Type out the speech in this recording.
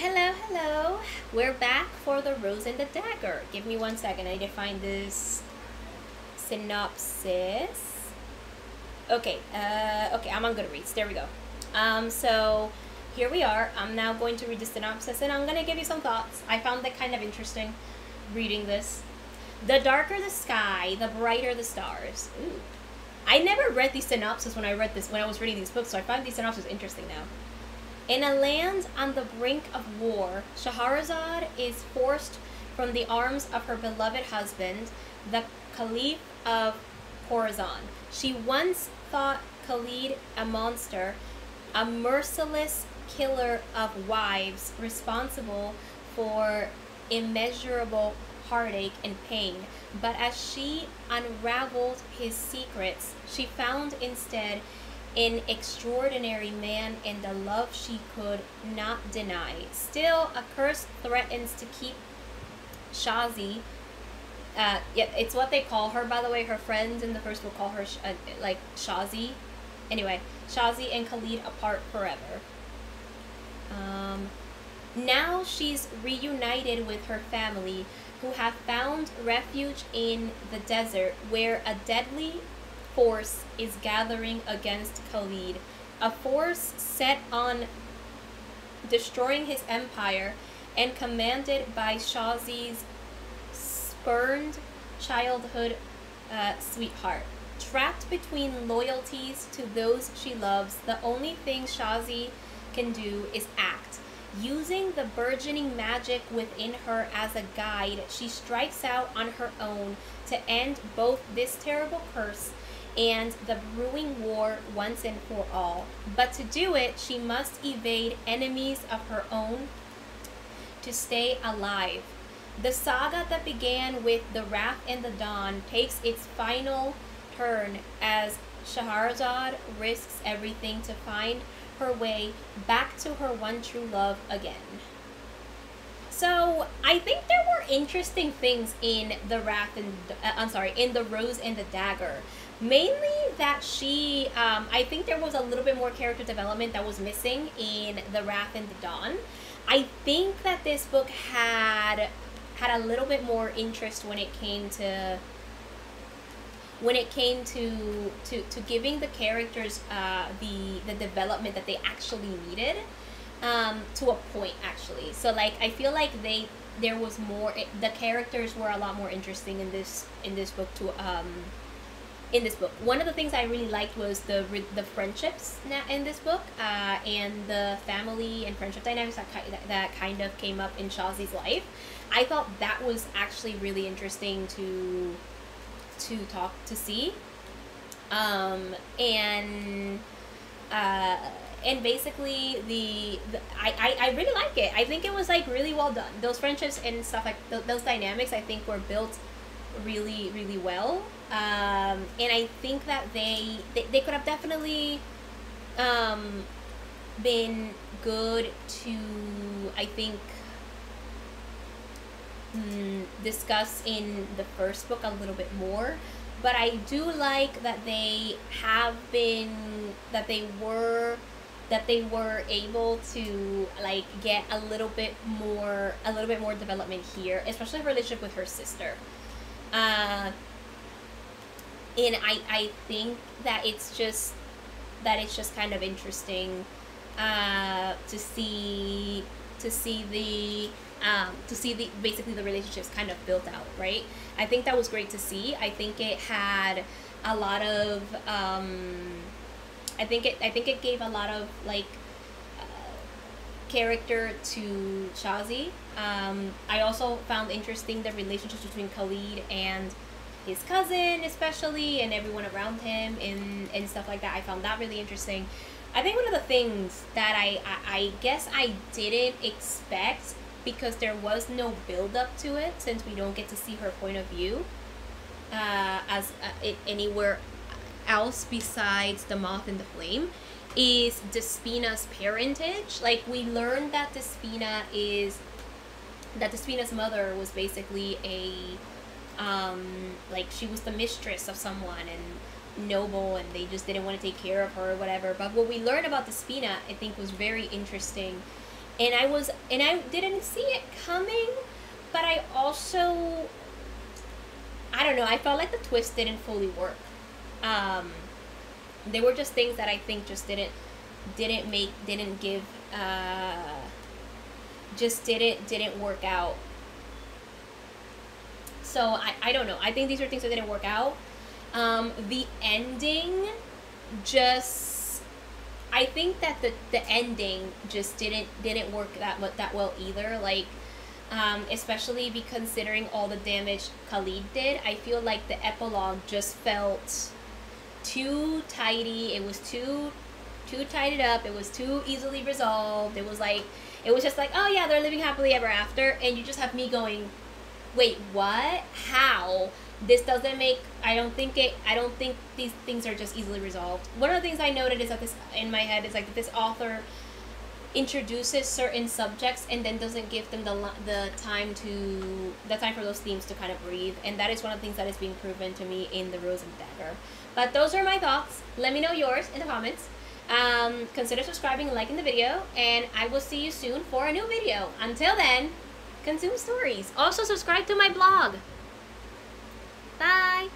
Hello, hello. We're back for The Rose and the Dagger. Give me 1 second. I need to find this synopsis. Okay, okay, I'm on Goodreads. There we go. So here we are. I'm now going to read the synopsis and I'm going to give you some thoughts. I found it kind of interesting reading this. The darker the sky, the brighter the stars. Ooh. I never read these synopsis when I was reading these books, so I find these synopsis interesting now. In a land on the brink of war, Shahrazad is forced from the arms of her beloved husband, the Caliph of Khorasan. She once thought Khalid a monster, a merciless killer of wives responsible for immeasurable heartache and pain. But as she unraveled his secrets, she found instead an extraordinary man and a love she could not deny. Still, a curse threatens to keep Shazi. Yeah, it's what they call her, by the way. Her friends in the first book call her like Shazi. Anyway, Shazi and Khalid apart forever. Now she's reunited with her family, who have found refuge in the desert, where a deadly force is gathering against Khalid, a force set on destroying his empire and commanded by Shazi's spurned childhood sweetheart. Trapped between loyalties to those she loves, the only thing Shazi can do is act. Using the burgeoning magic within her as a guide, she strikes out on her own to end both this terrible curse and the brewing war once and for all. But to do it, she must evade enemies of her own to stay alive. The saga that began with The Wrath and the Dawn takes its final turn as Shahrazad risks everything to find her way back to her one true love again. So I think there were interesting things in The Wrath and in The Rose and the Dagger. Mainly that she, I think there was a little bit more character development that was missing in The Wrath and the Dawn. I think that this book had a little bit more interest when it came to giving the characters the development that they actually needed, to a point actually. So like I feel like there was more, the characters were a lot more interesting in this book in this book. One of the things I really liked was the friendships in this book, and the family and friendship dynamics that kind of came up in Shazi's life. I thought that was actually really interesting to see, and basically I really like it. I think it was like really well done. Those friendships and stuff, like those dynamics, I think were built really, really well. And I think that they could have definitely been good to, I think, discuss in the first book a little bit more. But I do like that they were able to like get a little bit more development here, especially her relationship with her sister. And I think that it's just kind of interesting to see basically the relationships kind of built out, right? I think that was great to see. I think it had a lot of I think it gave a lot of like character to Shazi. I also found interesting the relationships between Khalid and his cousin, especially, and everyone around him, and stuff like that. I found that really interesting. I think one of the things that I guess I didn't expect, because there was no build up to it, since we don't get to see her point of view anywhere else besides the Moth and the Flame, is Despina's parentage. Like, we learned that Despina's mother was basically like, she was the mistress of someone and noble, and they just didn't want to take care of her or whatever. But what we learned about Despina, I think, was very interesting, and I didn't see it coming, but I also, I don't know, I felt like the twist didn't fully work. They were just things that I think just didn't give, just didn't work out. So I don't know. I think these are things that didn't work out. The ending just, I think that the ending just didn't work that well either. Like, especially be considering all the damage Khalid did. I feel like the epilogue just felt too tidy. It was too tidied up. It was too easily resolved. It was just like, oh yeah, they're living happily ever after, and you just have me going, wait, what? How? This doesn't make, I don't think these things are just easily resolved. One of the things I noted is that this, in my head, is like that this author introduces certain subjects and then doesn't give them the time for those themes to kind of breathe, and that is one of the things that is being proven to me in The Rose and Dagger. But those are my thoughts. Let me know yours in the comments. Consider subscribing and liking the video, and I will see you soon for a new video. Until then, consume stories. Also subscribe to my blog. Bye.